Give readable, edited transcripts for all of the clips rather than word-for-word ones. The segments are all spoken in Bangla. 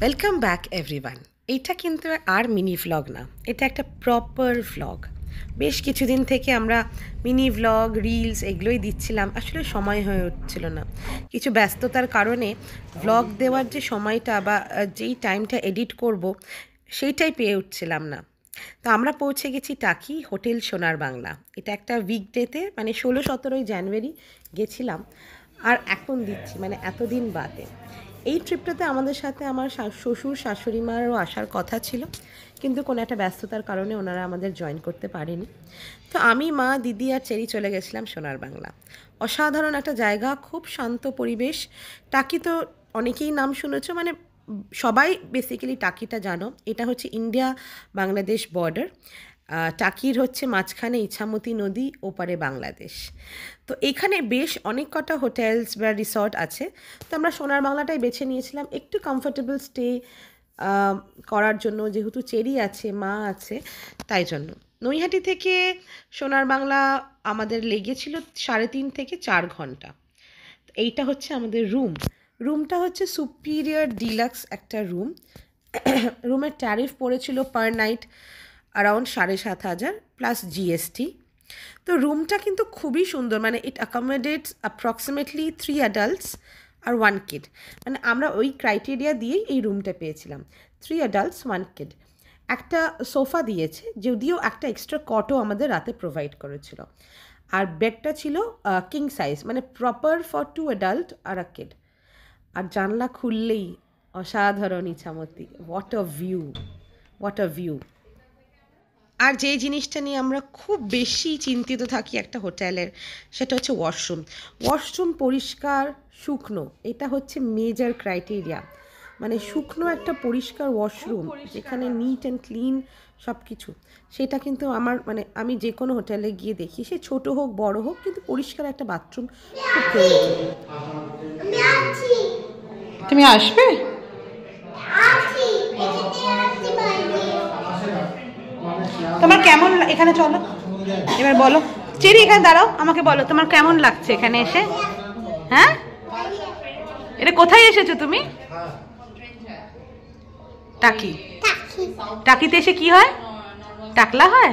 Welcome back everyone. এইটা কিন্তু আর মিনি ভ্লগ না, এটা একটা প্রপার ভ্লগ। বেশ কিছুদিন থেকে আমরা মিনি ভ্লগ রিলস এগুলোই দিচ্ছিলাম, আসলে সময় হয়ে উঠছিল না। কিছু ব্যস্ততার কারণে ভ্লগ দেওয়ার যে সময়টা বা যেই টাইমটা এডিট করব সেইটাই পেয়ে উঠছিলাম না। তো আমরা পৌঁছে গেছি টাকি হোটেল সোনার বাংলা। এটা একটা উইকডেতে মানে 16-17 জানুয়ারি গেছিলাম, আর এখন দিচ্ছি মানে এতদিন বাদে। এই ট্রিপটাতে আমাদের সাথে আমার শ্বশুর শাশুড়ি মারও আসার কথা ছিল, কিন্তু কোনো একটা ব্যস্ততার কারণে ওনারা আমাদের জয়েন করতে পারেনি। তো আমি, মা, দিদি আর চেরি চলে গেছিলাম সোনার বাংলা। অসাধারণ একটা জায়গা, খুব শান্ত পরিবেশ। টাকি তো অনেকেই নাম শুনেছো, মানে সবাই বেসিক্যালি টাকিটা জানো। এটা হচ্ছে ইন্ডিয়া বাংলাদেশ বর্ডার। টাকির হচ্ছে মাঝখানে ইছামতি নদী, ওপারে বাংলাদেশ। তো এখানে বেশ অনেক কটা হোটেলস বা রিসর্ট আছে। তো আমরা সোনার বাংলাটাই বেছে নিয়েছিলাম একটু কমফোর্টেবল স্টে করার জন্য, যেহেতু চেরি আছে, মা আছে, তাই জন্য। নৈহাটি থেকে সোনার বাংলা আমাদের লেগেছিল 3.5 থেকে 4 ঘন্টা। এইটা হচ্ছে আমাদের রুমটা হচ্ছে সুপিরিয়র ডিলাক্স একটা রুম। রুমের ট্যারিফ পড়েছিল per night around 7,500 plus GST. তো রুমটা কিন্তু খুবই সুন্দর, মানে ইট অ্যাকোমোডেটস অ্যাপ্রক্সিমেটলি 3 অ্যাডাল্টস আর 1 কিড। মানে আমরা ওই ক্রাইটেরিয়া দিয়েই এই রুমটা পেয়েছিলাম, 3 অ্যাডাল্টস 1 কিড। একটা সোফা দিয়েছে, যদিও একটা এক্সট্রা কটও আমাদের রাতে প্রোভাইড করেছিল। আর বেডটা ছিল কিং সাইজ, মানে প্রপার ফর 2 অ্যাডাল্ট আর আ কিড। আর জানলা খুললেই অসাধারণ Ichamati, what a view, what a view. আর যে জিনিসটা নিয়ে আমরা খুব বেশি চিন্তিত থাকি একটা হোটেলের, সেটা হচ্ছে ওয়াশরুম পরিষ্কার শুকনো, এটা হচ্ছে মেজর ক্রাইটেরিয়া। মানে শুকনো একটা পরিষ্কার ওয়াশরুম যেখানে নিট অ্যান্ড ক্লিন সব কিছু, সেটা কিন্তু আমার মানে আমি যে কোনো হোটেলে গিয়ে দেখি, সে ছোট হোক বড় হোক, কিন্তু পরিষ্কার একটা বাথরুম খুব প্রয়োজন। তুমি আসবে? তোমার কেমন এখানে, চলো এবার বলো। চেরি এখানে দাঁড়াও, আমাকে বলো তোমার কেমন লাগছে এখানে এসে। হ্যাঁ, এটা কোথায় এসেছো তুমি? টাকি। টাকিতে এসে কি হয়? টাকলা হয়?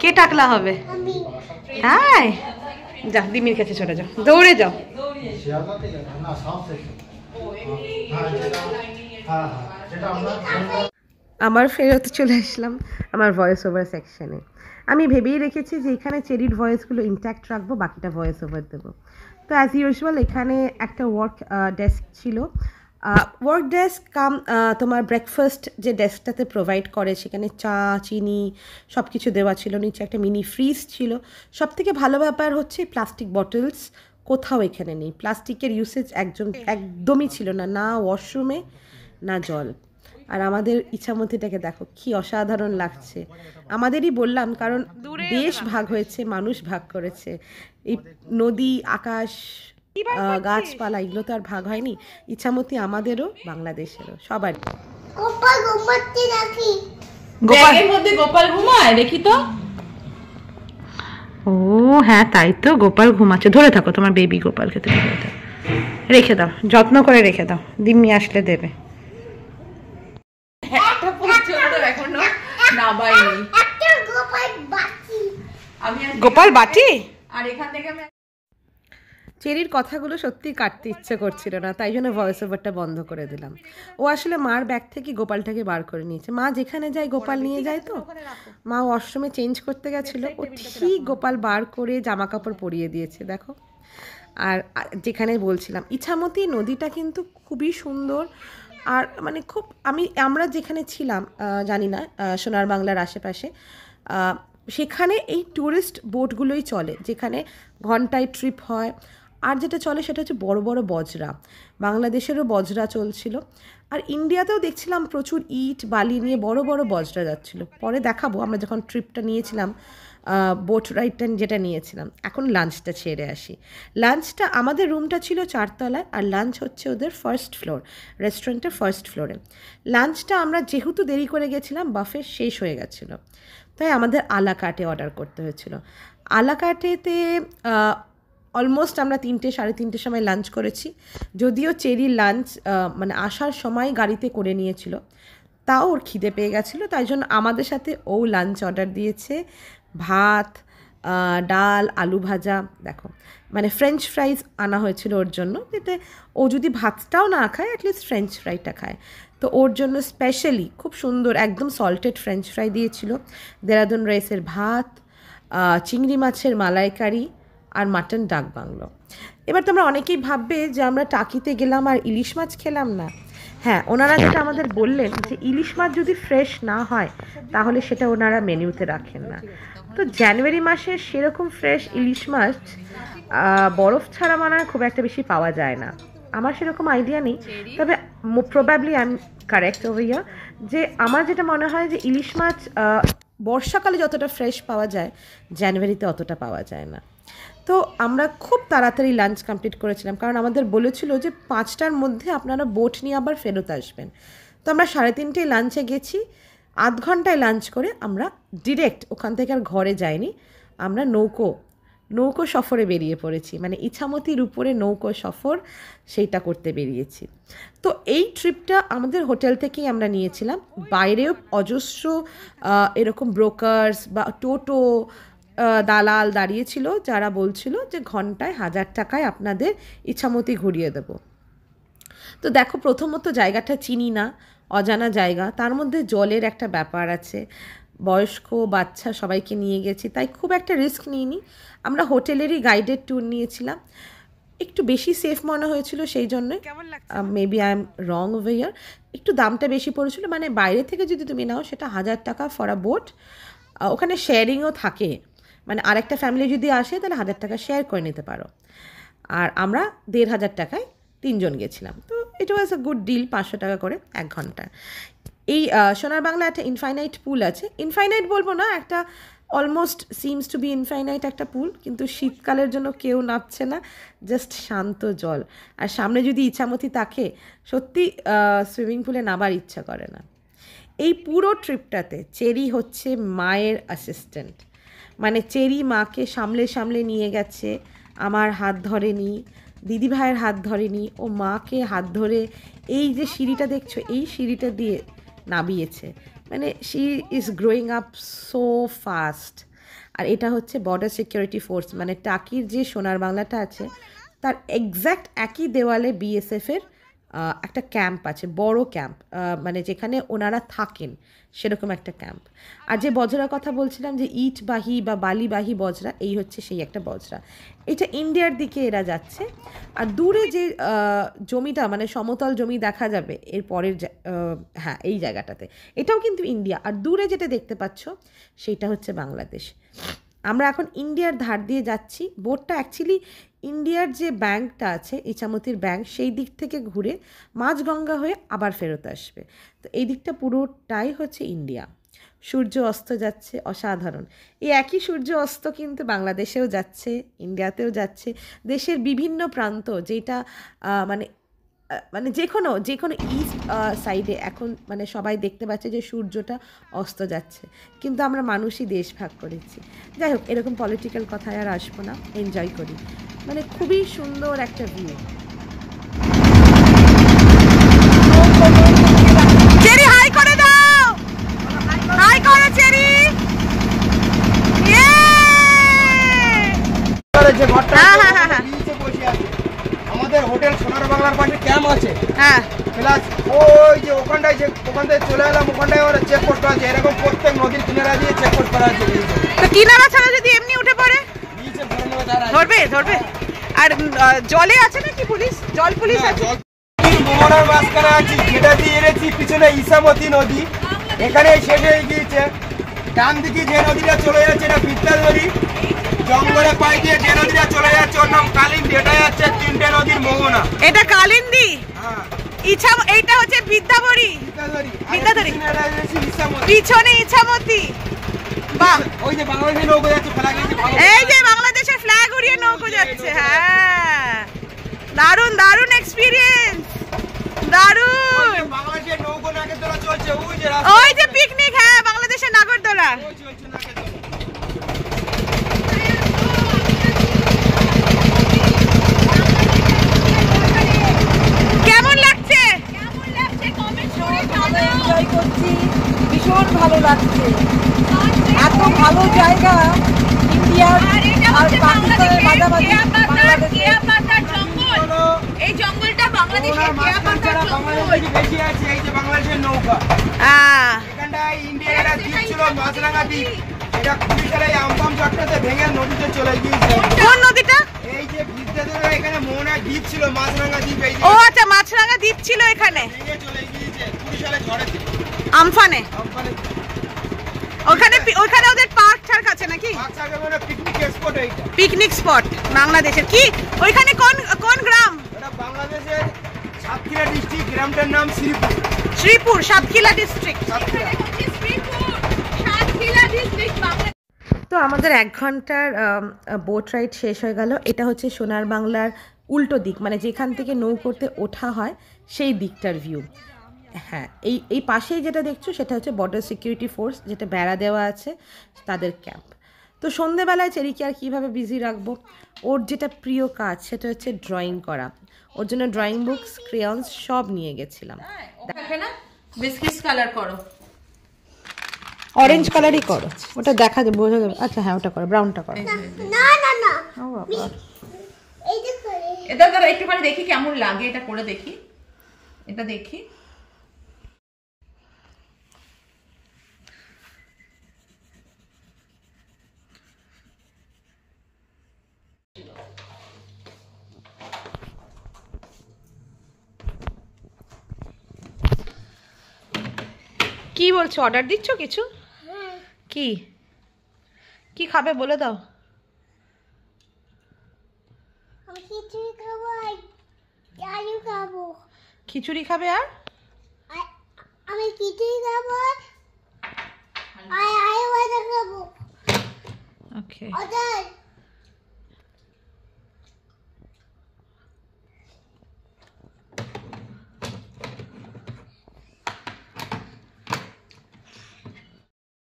কে টাকলা হবে? হ্যাঁ, যাও দিমির কাছে চলে যাও, দৌড়ে যাও। আবার ফেরত চলে আসলাম আমার ভয়েস ওভার সেকশনে। আমি ভেবেই রেখেছি যে এখানে চেরির ভয়েসগুলো ইনট্যাক্ট রাখবো, বাকিটা ভয়েস ওভার দেবো। তো অ্যাজ ইউজুয়াল এখানে একটা ওয়ার্ক ডেস্ক ছিল। ওয়ার্ক ডেস্ক কাম তোমার ব্রেকফাস্ট যে ডেস্কটাতে প্রোভাইড করে, সেখানে চা, চিনি সব কিছু দেওয়া ছিল। নিচে একটা মিনি ফ্রিজ ছিল। সব থেকে ভালো ব্যাপার হচ্ছে প্লাস্টিক বটলস কোথাও এখানে নেই। প্লাস্টিকের ইউসেজ একদমই ছিল না, না ওয়াশরুমে না জল। আর আমাদের ইছামতিটাকে দেখো কি অসাধারণ লাগছে। আমাদেরই বললাম, কারণ দেশ ভাগ হয়েছে, মানুষ ভাগ করেছে। এই নদী, আকাশ, গাছপালা এগুলো তো আর ভাগ হয়নি। ইছামতি আমাদেরও, বাংলাদেশেরও, সবারই। গোপাল ঘুমায় দেখি তো। ও হ্যাঁ, তাই তো, গোপাল ঘুমাচ্ছে। ধরে থাকো তোমার বেবি গোপালকে, তুমি রেখে দাও, যত্ন করে রেখে দাও, দিম্মি আসলে দেবে। একটা পর্যন্ত এখনো নামাইনি। গোপাল বাটি। আর এখান থেকে চেরির কথাগুলো সত্যি কাটতে ইচ্ছে করছিল না, তাই জন্য ভয়েস ওভারটা বন্ধ করে দিলাম। ও আসলে মার ব্যাগ থেকে গোপালটাকে বার করে নিয়েছে। মা যেখানে যায় গোপাল নিয়ে যায়, তো মা ওয়াশরুমে চেঞ্জ করতে গেছিলো, ও ঠিক গোপাল বার করে জামা কাপড় পরিয়ে দিয়েছে, দেখো। আর যেখানে বলছিলাম, ইছামতি নদীটা কিন্তু খুবই সুন্দর। আর মানে খুব, আমরা যেখানে ছিলাম, জানি না সোনার বাংলার আশেপাশে, সেখানে এই ট্যুরিস্ট বোটগুলোই চলে, যেখানে ঘন্টায় ট্রিপ হয়। আর যেটা চলে সেটা হচ্ছে বড় বড় বজরা, বাংলাদেশেরও বজরা চলছিল। আর ইন্ডিয়াতেও দেখছিলাম প্রচুর ইট বালি নিয়ে বড় বড় বজরা যাচ্ছিলো। পরে দেখাবো আমরা যখন ট্রিপটা নিয়েছিলাম, বোট রাইডটা যেটা নিয়েছিলাম। এখন লাঞ্চটা ছেড়ে আসি। লাঞ্চটা, আমাদের রুমটা ছিল 4 তলায়, আর লাঞ্চ হচ্ছে ওদের ফার্স্ট ফ্লোর, রেস্টুরেন্টের ফার্স্ট ফ্লোরে। লাঞ্চটা আমরা যেহেতু দেরি করে গেছিলাম, বাফে শেষ হয়ে গেছিলো, তাই আমাদের আলা কার্টে অর্ডার করতে হয়েছিল। আলা কার্টেতে অলমোস্ট আমরা 3টে সাড়ে 3টের সময় লাঞ্চ করেছি। যদিও চেরি লাঞ্চ মানে আসার সময় গাড়িতে করে নিয়েছিল, তাও ওর খিদে পেয়ে গেছিলো, তাই জন্য আমাদের সাথে ও লাঞ্চ অর্ডার দিয়েছে। ভাত, ডাল, আলু ভাজা, দেখো মানে ফ্রেঞ্চ ফ্রাইজ আনা হয়েছিল ওর জন্য, যাতে ও যদি ভাতটাও না খায় অ্যাটলিস্ট ফ্রেঞ্চ ফ্রাইটা খায়। তো ওর জন্য স্পেশালি খুব সুন্দর একদম সল্টেড ফ্রেঞ্চ ফ্রাই দিয়েছিল, দেরাদুন রাইসের ভাত, চিংড়ি মাছের মালাইকারি আর মাটন ডাক বাংলো। এবার তোমরা অনেকেই ভাববে যে আমরা টাকিতে গেলাম আর ইলিশ মাছ খেলাম না। হ্যাঁ, ওনারা যেটা আমাদের বললেন যে ইলিশ মাছ যদি ফ্রেশ না হয় তাহলে সেটা ওনারা মেনুতে রাখেন না। তো জানুয়ারি মাসে সেরকম ফ্রেশ ইলিশ মাছ বরফ ছাড়া মানে খুব একটা বেশি পাওয়া যায় না। আমার সেরকম আইডিয়া নেই, তবে probably I am correct over here যে আমার যেটা মনে হয় যে ইলিশ মাছ বর্ষাকালে যতটা ফ্রেশ পাওয়া যায় জানুয়ারিতে অতটা পাওয়া যায় না। তো আমরা খুব তাড়াতাড়ি লাঞ্চ কমপ্লিট করেছিলাম, কারণ আমাদের বলেছিল যে 5টার মধ্যে আপনারা বোট নিয়ে আবার ফেরত আসবেন। তো আমরা 3:30টায় লাঞ্চে গেছি, আধ ঘন্টায় লাঞ্চ করে আমরা ডিরেক্ট ওখান থেকে আর ঘরে যাইনি, আমরা নৌকো সফরে বেরিয়ে পড়েছি, মানে ইছামতির উপরে নৌকো সফর সেইটা করতে বেরিয়েছি। তো এই ট্রিপটা আমাদের হোটেল থেকেই আমরা নিয়েছিলাম। বাইরেও অজস্র এরকম ব্রোকার্স বা টোটো দালাল দাঁড়িয়েছিল, যারা বলছিল যে ঘন্টায় 1000 টাকায় আপনাদের ইছামতি ঘুরিয়ে দেবো। তো দেখো, প্রথমত জায়গাটা চিনি না, অজানা জায়গা, তার মধ্যে জলের একটা ব্যাপার আছে, বয়স্ক বাচ্চা সবাইকে নিয়ে গেছি, তাই খুব একটা রিস্ক নিইনি। আমরা হোটেলেরই গাইডেড ট্যুর নিয়েছিলাম, একটু বেশি সেফ মনে হয়েছিল, সেই জন্যই maybe I am wrong over here, একটু দামটা বেশি পড়েছিল। মানে বাইরে থেকে যদি তুমি নাও সেটা 1000 টাকা ফর আ বোট। ওখানে শেয়ারিংও থাকে, মানে আরেকটা ফ্যামিলি যদি আসে তাহলে 1000 টাকা শেয়ার করে নিতে পারো। আর আমরা 1500 টাকায় 3 জন গেছিলাম, তো ইট ওয়াজ আ গুড ডিল, 500 টাকা করে 1 ঘন্টা। এই সোনার বাংলা একটা ইনফাইনাইট পুল আছে, ইনফাইনাইট বলবো না, একটা almost seems to be infinite একটা পুল, কিন্তু শীতকালের জন্য কেউ নামছে না, জাস্ট শান্ত জল। আর সামনে যদি ইছামতি থাকে, সত্যি সুইমিং পুলে নামার ইচ্ছা করে না। এই পুরো ট্রিপটাতে চেরি হচ্ছে মায়ের অ্যাসিস্ট্যান্ট, মানে চেরি মাকে সামলে সামলে নিয়ে গেছে, আমার হাত ধরেনি, দিদি ভাইয়ের হাত ধরেনি, ও মাকে হাত ধরে এই যে সিঁড়িটা দেখছো এই সিঁড়িটা দিয়ে নামিয়েছে। মানে she is growing up so fast. আর এটা হচ্ছে বর্ডার সিকিউরিটি ফোর্স, মানে টাকির যে সোনার বাংলাটা আছে তার এক্স্যাক্ট একই দেওয়ালে বিএসএফের একটা ক্যাম্প আছে, বড় ক্যাম্প, মানে যেখানে ওনারা থাকেন সেরকম একটা ক্যাম্প। আর যে বজরার কথা বলছিলাম যে ইটবাহী বা বালিবাহী বজরা, এই হচ্ছে সেই একটা বজরা, এটা ইন্ডিয়ার দিকে এরা যাচ্ছে। আর দূরে যে জমিটা মানে সমতল জমি দেখা যাবে এর পরের হ্যাঁ এই জায়গাটাতে, এটাও কিন্তু ইন্ডিয়া। আর দূরে যেটা দেখতে পাচ্ছ সেইটা হচ্ছে বাংলাদেশ। আমরা এখন ইন্ডিয়ার ধার দিয়ে যাচ্ছি, বোটটা অ্যাকচুয়ালি ইন্ডিয়ার যে ব্যাঙ্কটা আছে ইছামতির ব্যাঙ্ক, সেই দিক থেকে ঘুরে মাঝগঙ্গা হয়ে আবার ফেরত আসবে। তো এই দিকটা পুরোটাই হচ্ছে ইন্ডিয়া। সূর্য অস্ত যাচ্ছে, অসাধারণ। এই একই সূর্য অস্ত কিন্তু বাংলাদেশেও যাচ্ছে, ইন্ডিয়াতেও যাচ্ছে, দেশের বিভিন্ন প্রান্ত, যেটা মানে মানে যে কোনো ইস্ট সাইডে এখন মানে সবাই দেখতে পাচ্ছে যে সূর্যটা অস্ত যাচ্ছে, কিন্তু আমরা মানুষই দেশ ভাগ করেছি। যাই হোক, এরকম পলিটিক্যাল কথায় আর আসবো না, এনজয় করি, মানে খুবই সুন্দর একটা ভিউ। চেরি হাই করে দাও, হাই করো চেরি। আমাদের হোটেল সোনার বাংলার পাশে ক্যাম্প আছে, হ্যাঁ, প্লাস ওই যে ওখান থেকে চলে এলাম, ওখানটায় ওরা চেকপোস্ট আছে, এরকম প্রত্যেক নদীর কিনারা দিয়ে চেকপোস্ট করা আছে। তো কিনারা ছাড়া যদি এমনি উঠে পড়ে ধরবে। আর জলে আছে নাকি পুলিশ? জল পুলিশ আছে? মোহনার মাঝখানে আছি, যেটা দিয়ে এনেছি পিছনে ইছামতি নদী, এখানে শেষ হয়ে গিয়েছে। ডান দিকে যে নদীটা চলে যাচ্ছে এটা বিদ্যা নদী, জঙ্গলে পাই দিয়ে যে নদীটা চলে যাচ্ছে ওর নাম কালিন্দী। এটা যাচ্ছে 3টে নদীর মোহনা, এটা কালিন্দী। হ্যাঁ, এইটা হচ্ছে বিদ্যাধরী। পিছনে ইছামতি। বাহ, ওই যে বাংলাদেশের নৌকো যাচ্ছে, এই যে বাংলাদেশের ফ্ল্যাগ উড়িয়ে নৌকো যাচ্ছে। হ্যাঁ, দারুণ দারুণ এক্সপিরিয়েন্স, দারুণ। বাংলাদেশের নৌকো নাগরদোলা চলছে, ওই যে পিকনিক, হ্যাঁ বাংলাদেশের নাগরদোলা। মাছরাঙা দ্বীপ, এটা 20 সালে আমপাম চট্টতে ভেঙে নদীতে চলে গিয়েছে। কোন নদীটা? এই যে বিদ্যাধর এখানে মোহনার দ্বীপ ছিল, মাছরাঙা দ্বীপ, এই ও আচ্ছা, মাছরাঙা দ্বীপ ছিল এখানে, ভেঙে চলে গিয়েছে 20 সালে ঝড়েতে। আমফানে। ওখানে ওদের পার্ক ঠার্ক আছে নাকি? পিকনিক স্পট, এইটা পিকনিক স্পট বাংলাদেশের কি? ওইখানে কোন গ্রাম? এটা বাংলাদেশের সাতক্ষীরা ডিস্ট্রিক্ট, গ্রামটার নাম শ্রীপুর। শ্রীপুর, সাতক্ষীরা ডিস্ট্রিক্ট। তো আমাদের 1 ঘন্টার বোট রাইড শেষ হয়ে গেল। এটা হচ্ছে সোনার বাংলার উল্টো দিক, মানে যেখান থেকে নৌকোতে ওঠা হয় সেই দিকটার ভিউ। হ্যাঁ, এই পাশেই যেটা দেখছো সেটা হচ্ছে বর্ডার সিকিউরিটি ফোর্স, যেটা বেড়া দেওয়া আছে, তাদের ক্যাম্প। তো সন্ধেবেলায় চেরিকে আর কীভাবে বিজি রাখবো? ওর যেটা প্রিয় কাজ সেটা হচ্ছে ড্রয়িং করা। ওর জন্য ড্রয়িং বুকস, ক্রেয়ন্স সব নিয়ে গেছিলাম। বিস্কিট কালার করো, অরেঞ্জ কালারই করো, ওটা দেখা যাবে, বোঝা যাবে। আচ্ছা হ্যাঁ, ওটা করো, ব্রাউনটা করো। না না না, ও বাবা, এইটা করে। এটা ধরো একটুখানি দেখি কেমন লাগে, এটা করে দেখি, এটা দেখি। কি বলছো? অর্ডার দিচ্ছ কিছু? কি কি খাবে বলে দাও। আমি খিচুড়ি খাবো আর আলু খাবো। খিচুড়ি খাবে আর আমি খিচুড়ি খাবো আর আলু ভাজা খাবো। ওকে। অর্ডার।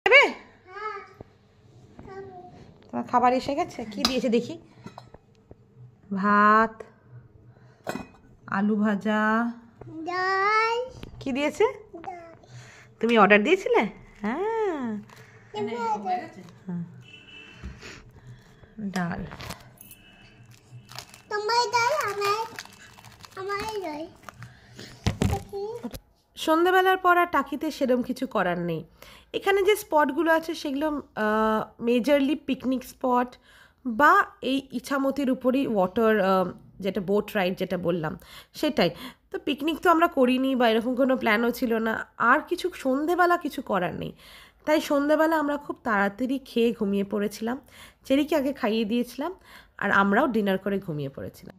খাবে? হ্যাঁ খাবো। তোমার খাবার এসে গেছে? কি দিয়েছে দেখি? ভাত, আলু ভাজা, ডাল। কি দিয়েছে? ডাল। তুমি অর্ডার দিয়েছিলে? হ্যাঁ, ডাল। তোমার ডাল, আমার ডাল। সন্ধ্যাবেলার পর আর টাকিতে সেরকম কিছু করার নেই। এখানে যে স্পটগুলো আছে সেগুলো মেজরলি পিকনিক স্পট বা এই ইছামতির উপরই ওয়াটার, যেটা বোট রাইড যেটা বললাম সেটাই। তো পিকনিক তো আমরা করিনি বা এরকম কোনো প্ল্যানও ছিল না। আর কিছু সন্ধেবেলা কিছু করার নেই, তাই সন্ধেবেলা আমরা খুব তাড়াতাড়ি খেয়ে ঘুমিয়ে পড়েছিলাম। চেরিকে আগে খাইয়ে দিয়েছিলাম আর আমরাও ডিনার করে ঘুমিয়ে পড়েছিলাম।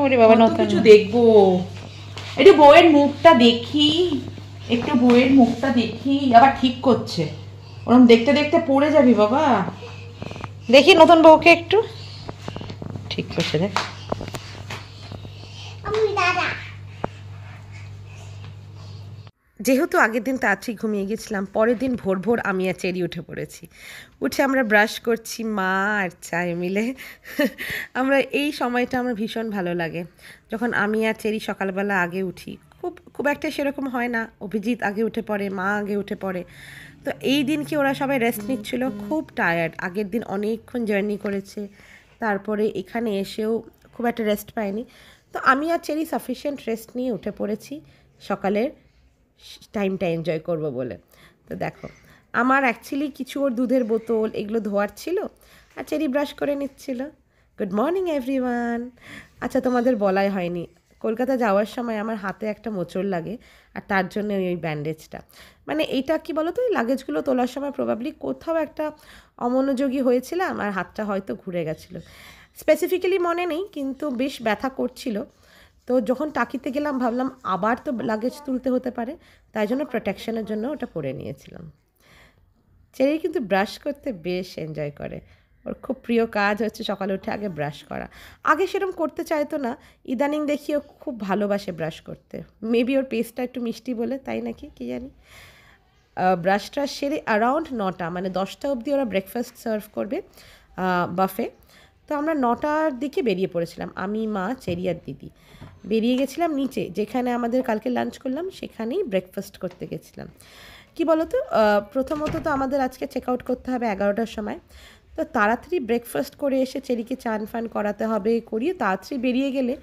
ওরে বাবা, কত কিছু দেখবো। একটু বউয়ের মুখটা দেখি, একটু বউয়ের মুখটা দেখি। আবার ঠিক করছে, ওরকম দেখতে দেখতে পড়ে যাবি বাবা। দেখি নতুন বউকে একটু ঠিক করছে দেখ। আমি দাদা। যেহেতু আগের দিন তাড়াতাড়ি ঘুমিয়ে গেছিলাম, পরের দিন ভোর ভোর আমি আর চেরি উঠে পড়েছি। উঠে আমরা ব্রাশ করছি মা আর চায় মিলে। আমরা এই সময়টা আমার ভীষণ ভালো লাগে, যখন আমি আর চেরি সকালবেলা আগে উঠি। খুব একটা সেরকম হয় না, অভিজিৎ আগে উঠে পড়ে, মা আগে উঠে পড়ে। তো এই দিনকে ওরা সবাই রেস্ট নিচ্ছিল, খুব টায়ার্ড, আগের দিন অনেকক্ষণ জার্নি করেছে, তারপরে এখানে এসেও খুব একটা রেস্ট পায়নি। তো আমি আর চেরি সাফিসিয়েন্ট রেস্ট নিয়ে উঠে পড়েছি সকালের টাইমটা এনজয় করব বলে। তো দেখো, আমার অ্যাকচুয়ালি কিছু ওর দুধের বোতল এগুলো ধোয়ার ছিল, আর চেরি ব্রাশ করে নিচ্ছিল। Good morning everyone. আচ্ছা, তোমাদের বলাই হয়নি, কলকাতা যাওয়ার সময় আমার হাতে একটা মোচড় লাগে, আর তার জন্য ওই ব্যান্ডেজটা। মানে এইটা কি বলো তো, ওই লাগেজগুলো তোলার সময় প্রবাবলি কোথাও একটা অমনোযোগী হয়েছিলাম আর হাতটা হয়তো ঘুরে গেছিলো। স্পেসিফিক্যালি মনে নেই, কিন্তু বেশ ব্যথা করছিল। তো যখন টাকিতে গেলাম ভাবলাম আবার তো লাগেজ তুলতে হতে পারে, তাই জন্য প্রোটেকশনের জন্য ওটা পরে নিয়েছিলাম। চেরি কিন্তু ব্রাশ করতে বেশ এনজয় করে, ওর খুব প্রিয় কাজ হচ্ছে সকালে উঠে আগে ব্রাশ করা। আগে সেরকম করতে চাইতো না, ইদানিং দেখি ও খুব ভালোবাসে ব্রাশ করতে। মেবি ওর পেস্টটা একটু মিষ্টি বলে, তাই নাকি কি জানি। ব্রাশটা সেরে অ্যারাউন্ড 9টা, মানে 10টা অবধি ওরা ব্রেকফাস্ট সার্ভ করবে বাফে। তো আমরা 9টার দিকে বেরিয়ে পড়েছিলাম, আমি, মা, চেরি আর দিদি বেরিয়ে গেছিলাম নিচে, যেখানে আমাদের কালকে লাঞ্চ করলাম সেখানেই ব্রেকফাস্ট করতে গেছিলাম। কি বলো তো, প্রথমত তো আমাদের আজকে চেক আউট করতে হবে 11টার সময়। তো তাড়াতাড়ি ব্রেকফাস্ট করে এসে চেরিকে চান ফান করাতে হবে, করিয়ে তাড়াতাড়ি বেরিয়ে গেলে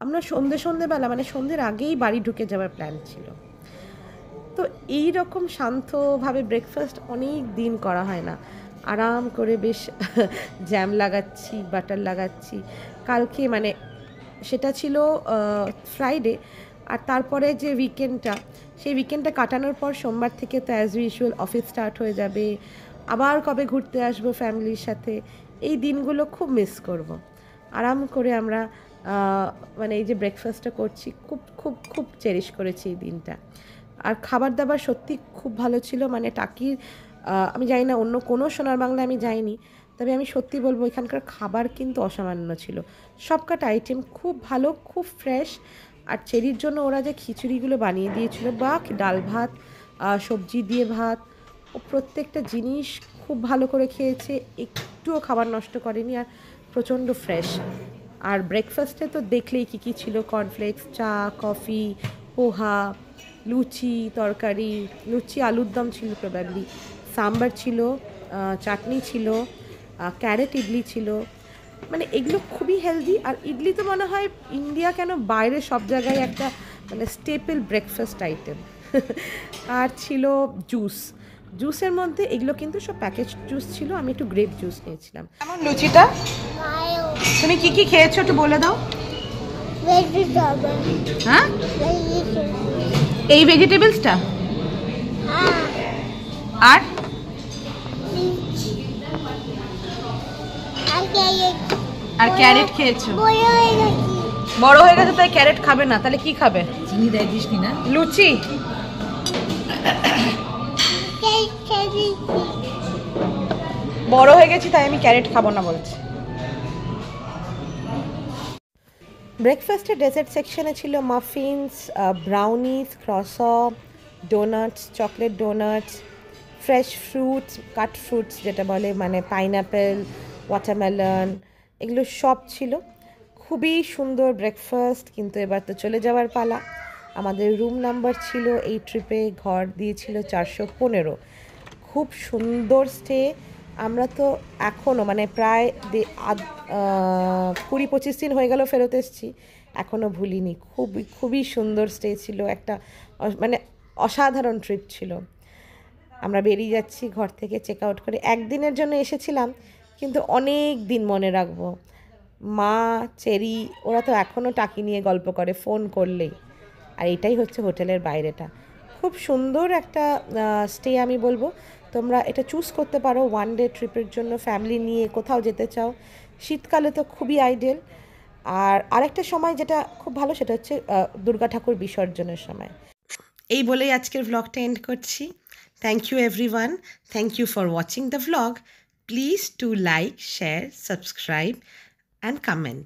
আমরা সন্ধেবেলা, মানে সন্ধ্যের আগেই বাড়ি ঢুকে যাওয়ার প্ল্যান ছিল। তো এই রকম শান্তভাবে ব্রেকফাস্ট অনেক দিন করা হয় না। আরাম করে বেশ জ্যাম লাগাচ্ছি, বাটার লাগাচ্ছি। কালকে মানে সেটা ছিল ফ্রাইডে, আর তারপরে যে উইকেন্ডটা, সেই উইকেন্ডটা কাটানোর পর সোমবার থেকে তো অ্যাজ ইউজুয়াল অফিস স্টার্ট হয়ে যাবে। আবার কবে ঘুরতে আসবো ফ্যামিলির সাথে, এই দিনগুলো খুব মিস করব। আরাম করে আমরা মানে এই যে ব্রেকফাস্টটা করছি, খুব খুব খুব চেরিশ করেছি এই দিনটা। আর খাবার দাবার সত্যি খুব ভালো ছিল। মানে টাকির আমি জানি না অন্য কোনো সোনার বাংলা আমি যাইনি, তবে আমি সত্যি বলবো এখানকার খাবার কিন্তু অসামান্য ছিল। সবকটা আইটেম খুব ভালো, খুব ফ্রেশ। আর চেরির জন্য ওরা যে খিচুড়িগুলো বানিয়ে দিয়েছিল, বা ডাল ভাত, সবজি দিয়ে ভাত, ও প্রত্যেকটা জিনিস খুব ভালো করে খেয়েছে, একটুও খাবার নষ্ট করেনি, আর প্রচণ্ড ফ্রেশ। আর ব্রেকফাস্টে তো দেখলেই কী কী ছিল, কর্নফ্লেক্স, চা, কফি, পোহা, লুচি, তরকারি, লুচি আলুর দম ছিল প্রবাবলি, সাম্বার ছিল, চাটনি ছিল, ক্যারেট ইডলি ছিল। মানে এগুলো খুবই হেলদি। আর ইডলি তো মনে হয় ইন্ডিয়া কেন বাইরে সব জায়গায় একটা মানে স্টেপল ব্রেকফাস্ট আইটেম। আর ছিল জুস, জুসের মধ্যে এগুলো কিন্তু সব প্যাকেজ জুস ছিল, আমি একটু গ্রেপ জুস নিয়েছিলাম। কেমন লুচিটা? ভালো তুমি কি কি খেয়েছো একটু বলে দাও। ভেজিটেবল হ্যাঁ, ভেজিটেবল এই ভেজিটেবলসটা আর আর ক্যারেট খেয়েছো। বড় হয়ে গেছে তাই ক্যারেট খাবে না, তাহলে কি খাবে? চিনি দেয় দিসনি না? লুচি। বড় হয়ে গেছি তাই আমি ক্যারেট খাবো না বলছি। ব্রেকফাস্টের ডেজার্ট সেকশনে ছিল muffins, brownies, croissant, donuts, chocolate donuts, fresh fruits, cut fruits যেটা বলে, মানে পাইনঅ্যাপেল, ওয়াটারমেলন, এগুলো সব ছিল। খুবই সুন্দর ব্রেকফাস্ট। কিন্তু এবার তো চলে যাওয়ার পালা। আমাদের রুম নাম্বার ছিল এই ট্রিপে, ঘর দিয়েছিল 415। খুব সুন্দর স্টে। আমরা তো এখনও মানে প্রায় 20-25 দিন হয়ে গেল ফেরত এসেছি, এখনও ভুলিনি। খুবই খুবই সুন্দর স্টে ছিল, একটা মানে অসাধারণ ট্রিপ ছিল। আমরা বেরিয়ে যাচ্ছি ঘর থেকে চেক আউট করে। একদিনের জন্য এসেছিলাম কিন্তু অনেক দিন মনে রাখবো। মা, চেরি, ওরা তো এখনও টাকি নিয়ে গল্প করে ফোন করলেই। আর এটাই হচ্ছে হোটেলের বাইরেটা। খুব সুন্দর একটা স্টে আমি বলবো। তোমরা এটা চুজ করতে পারো ওয়ান ডে ট্রিপের জন্য, ফ্যামিলি নিয়ে কোথাও যেতে চাও। শীতকালে তো খুবই আইডিয়াল। আর আরেকটা সময় যেটা খুব ভালো সেটা হচ্ছে দুর্গা ঠাকুর বিসর্জনের সময়। এই বলেই আজকের ভ্লগটা এন্ড করছি। Thank you everyone, thank you for watching the vlog. Please do like, share, subscribe and comment.